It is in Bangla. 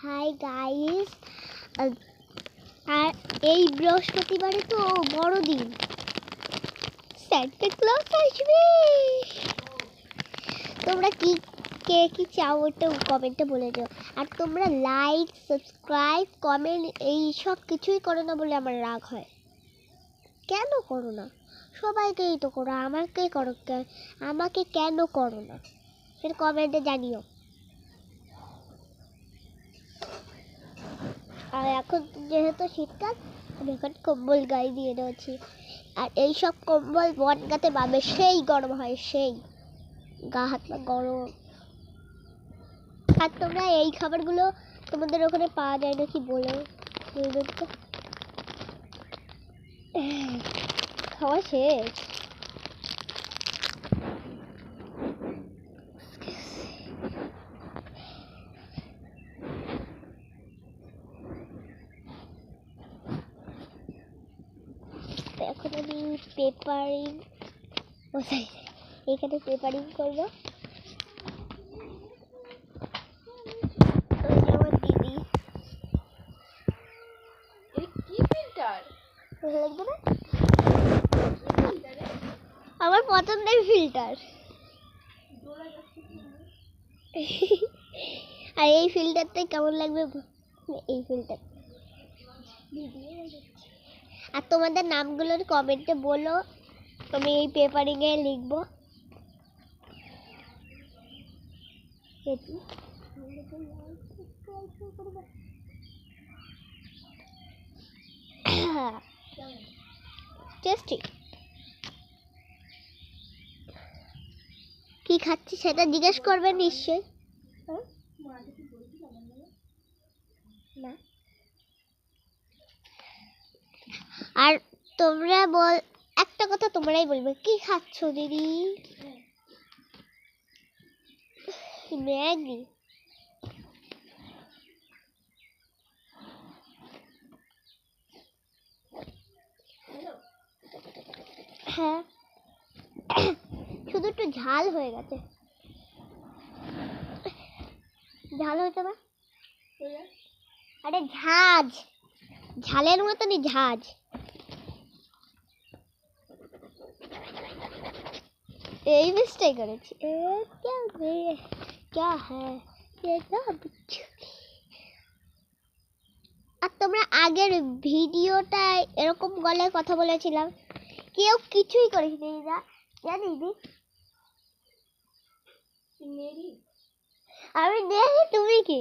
হাই গাইস, আর এই বৃহস্পতিবারে তো বড়দিন, সান্টা ক্লজ আসবে। তোমরা কে কি চাও ওটা কমেন্টে বলে দাও। আর তোমরা লাইক, সাবস্ক্রাইব, কমেন্ট এই সব কিছুই করো না বলে আমার রাগ হয়। কেন করো না? সবাইকেই তো করো, আমাকে কেন করো না সেটা কমেন্টে জানিও। আর এখন যেহেতু শীতকাল, আমি এখন কম্বল গায়ে দিয়ে রয়েছি। আর এইসব কম্বল বট গাতে পাবে, সেই গরম হয়, সেই গা হাত পা গরম। আর তোমরা এই খাবারগুলো তোমাদের ওখানে পাওয়া যায় নাকি বলো? খাওয়া শেষ? এখন আমি পেপারিং, এখানে পেপারিং করবো। দিদি আমার পছন্দের ফিল্টার। আর এই ফিল্টারটা কেমন লাগবে? এই ফিল্টার। আর তোমাদের নামগুলোর কমেন্টে বলো, আমি এই পেপারিং এ লিখবো। টেস্টি। কি খাচ্ছি সেটা জিজ্ঞেস করবে নিশ্চয়ই। না, আর তোমরা একটা কথা তোমরাই বলবে, কি খাচ্ছ দিদি? ম্যাগি। হ্যাঁ, শুধু একটু ঝাল হয়ে গেছে। ঝাল হয়েছে না? আরে ঝাঁজ, ঝালের মতনই ঝাঁজ। এই মিস্টেক করেছি। আর তোমরা আগের ভিডিওটায় এরকম গলায় কথা বলেছিলাম, কেউ কিছুই করিস দিদিরা, জানি আমি দেখি। তুমি কি